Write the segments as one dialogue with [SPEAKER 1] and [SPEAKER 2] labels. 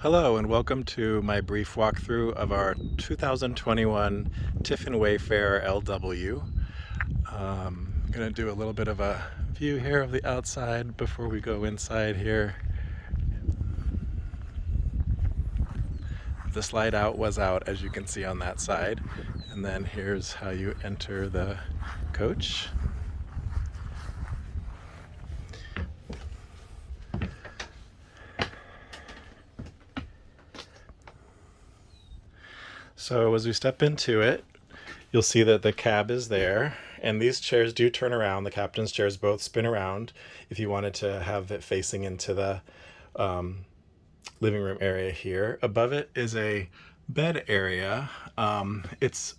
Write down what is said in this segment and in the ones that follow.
[SPEAKER 1] Hello and welcome to my brief walkthrough of our 2021 Tiffin Wayfarer LW. I'm going to do a little bit of a view here of the outside before we go inside here. The slide out was out, as you can see on that side. And then here's how you enter the coach. So as we step into it, you'll see that the cab is there, and these chairs do turn around. The captain's chairs both spin around if you wanted to have it facing into the living room area here. Above it is a bed area. It's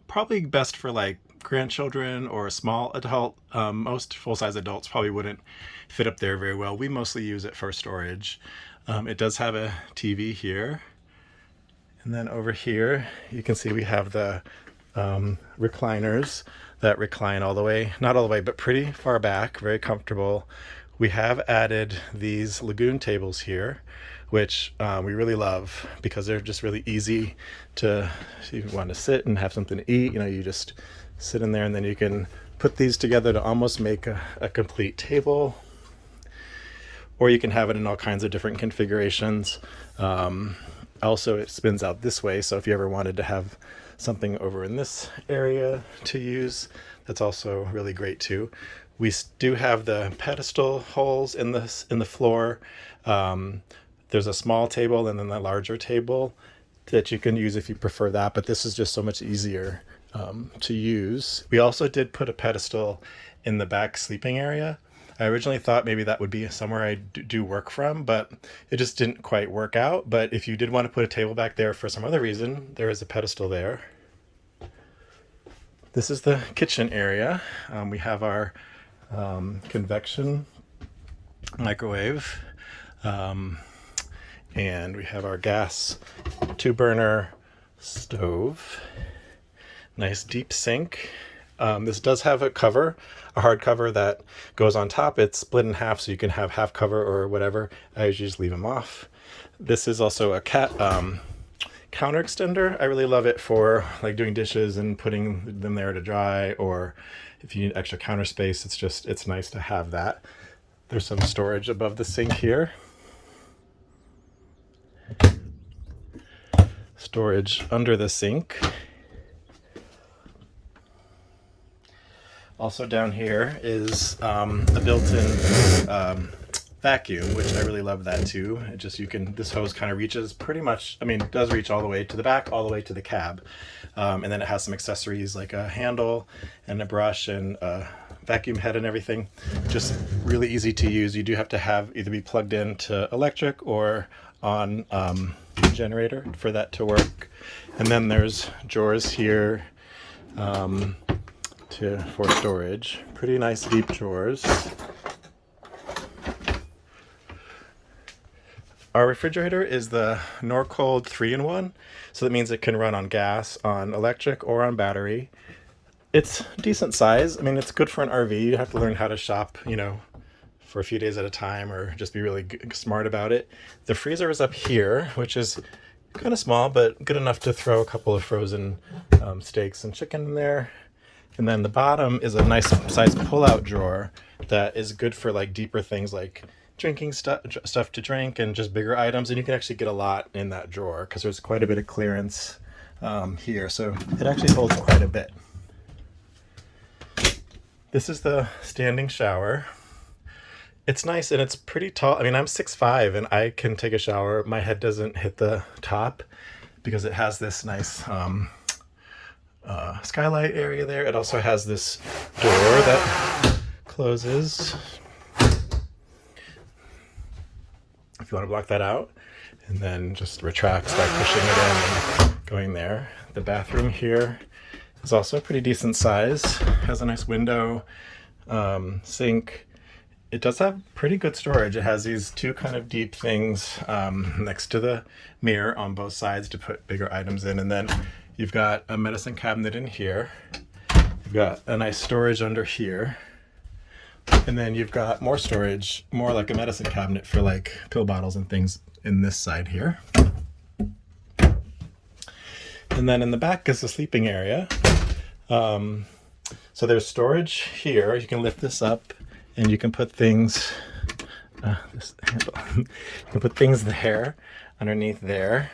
[SPEAKER 1] probably best for like grandchildren or a small adult. Most full-size adults probably wouldn't fit up there very well. We mostly use it for storage. It does have a TV here. And then over here, you can see we have the recliners that recline all the way, not all the way, but pretty far back, very comfortable. We have added these lagoon tables here, which we really love because they're just really easy to, if you want to sit and have something to eat, you just sit in there and then you can put these together to almost make a complete table. Or you can have it in all kinds of different configurations. Also, it spins out this way, so if you ever wanted to have something over in this area to use, that's also really great too. We do have the pedestal holes in the floor. There's a small table and then the larger table that you can use if you prefer that, but this is just so much easier to use. We also did put a pedestal in the back sleeping area. I originally thought maybe that would be somewhere I do work from, but it just didn't quite work out. But if you did want to put a table back there for some other reason, there is a pedestal there. This is the kitchen area. We have our convection microwave, and we have our gas 2-burner stove. Nice deep sink. This does have a cover, a hard cover that goes on top. It's split in half, so you can have half cover or whatever. I usually just leave them off. This is also a counter extender. I really love it for like doing dishes and putting them there to dry, or if you need extra counter space, it's nice to have that. There's some storage above the sink here. Storage under the sink. Also down here is a built-in vacuum, which I really love that too. This hose kind of reaches pretty much, it does reach all the way to the back, all the way to the cab. And then it has some accessories like a handle and a brush and a vacuum head and everything. Just really easy to use. You do have to either be plugged into electric or on generator for that to work. And then there's drawers here. For storage. Pretty nice deep drawers. Our refrigerator is the Norcold 3-in-1, so that means it can run on gas, on electric, or on battery. It's decent size. It's good for an RV. You have to learn how to shop, for a few days at a time, or just be really smart about it. The freezer is up here, which is kind of small, but good enough to throw a couple of frozen steaks and chicken in there. And then the bottom is a nice size pull-out drawer that is good for like deeper things like drinking stuff to drink and just bigger items. And you can actually get a lot in that drawer because there's quite a bit of clearance here. So it actually holds quite a bit. This is the standing shower. It's nice and it's pretty tall. I'm 6'5" and I can take a shower. My head doesn't hit the top because it has this nice skylight area there. It also has this door that closes if you want to block that out, and then just retracts by pushing it in and going there. The bathroom here is also pretty decent size. Has a nice window, sink. It does have pretty good storage. It has these two kind of deep things next to the mirror on both sides to put bigger items in, and then you've got a medicine cabinet in here. You've got a nice storage under here. And then you've got more storage, more like a medicine cabinet for like pill bottles and things in this side here. And then in the back is the sleeping area. So there's storage here. You can lift this up and you can put things, this handle. You can put things there, underneath there.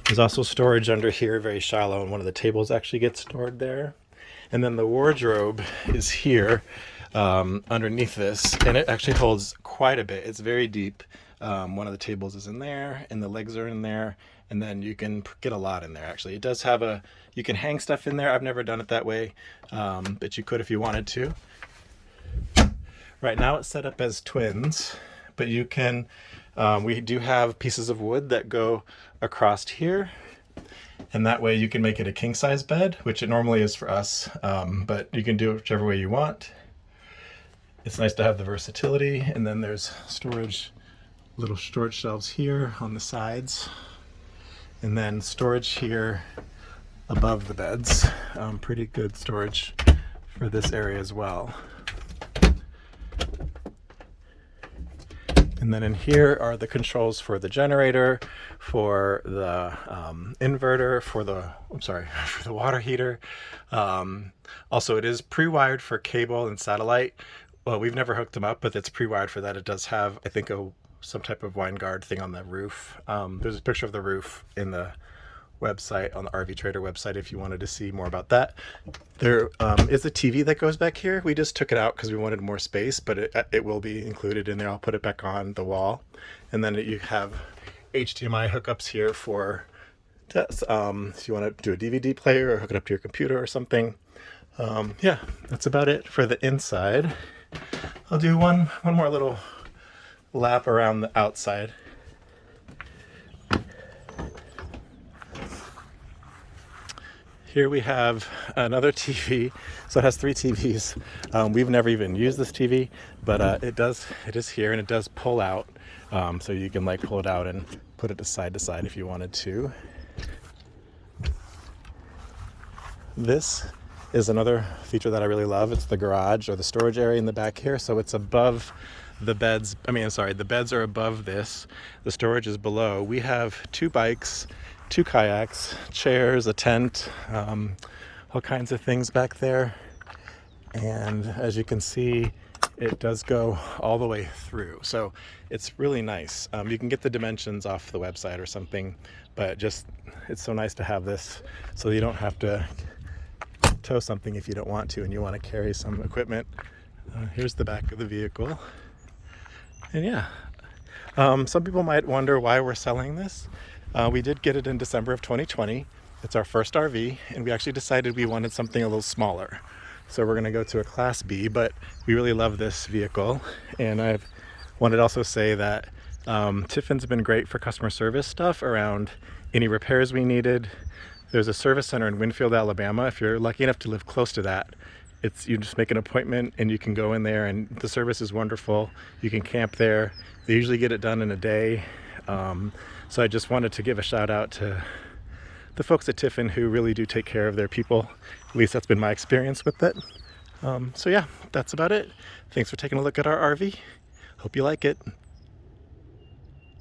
[SPEAKER 1] There's also storage under here, very shallow, and one of the tables actually gets stored there. And then the wardrobe is here underneath this, and it actually holds quite a bit. It's very deep. One of the tables is in there, and the legs are in there, and then you can get a lot in there, actually. It does have you can hang stuff in there. I've never done it that way, but you could if you wanted to. Right now it's set up as twins, but you can, we do have pieces of wood that go across here, and that way you can make it a king-size bed, which it normally is for us, but you can do it whichever way you want. It's nice to have the versatility, and then there's little storage shelves here on the sides, and then storage here above the beds. Pretty good storage for this area as well. And then in here are the controls for the generator, for the inverter, for the water heater. Also, it is pre-wired for cable and satellite. Well, we've never hooked them up, but it's pre-wired for that. It does have, I think, some type of wine guard thing on the roof. There's a picture of the roof in the website, on the RV Trader website, if you wanted to see more about that. There is a TV that goes back here. We just took it out because we wanted more space, but it will be included in there. I'll put it back on the wall. And then you have HDMI hookups here for if you want to do a DVD player or hook it up to your computer or something. Yeah, that's about it for the inside. I'll do one more little lap around the outside. Here we have another TV. So it has 3 TVs. We've never even used this TV, but it is here, and it does pull out. So you can like pull it out and put it to side if you wanted to. This is another feature that I really love. It's the garage, or the storage area in the back here. So it's above the beds. The beds are above this. The storage is below. We have 2 bikes, 2 kayaks, chairs, a tent, all kinds of things back there. And as you can see, it does go all the way through. So it's really nice. You can get the dimensions off the website or something, but it's so nice to have this so you don't have to tow something if you don't want to and you want to carry some equipment. Here's the back of the vehicle. And yeah, some people might wonder why we're selling this. We did get it in December of 2020. It's our first RV, and we actually decided we wanted something a little smaller. So we're going to go to a Class B, but we really love this vehicle. And I wanted to also say that Tiffin's been great for customer service stuff around any repairs we needed. There's a service center in Winfield, Alabama. If you're lucky enough to live close to that, you just make an appointment and you can go in there, and the service is wonderful. You can camp there. They usually get it done in a day. So I just wanted to give a shout out to the folks at Tiffin who really do take care of their people. At least that's been my experience with it. So yeah, that's about it. Thanks for taking a look at our RV. Hope you like it.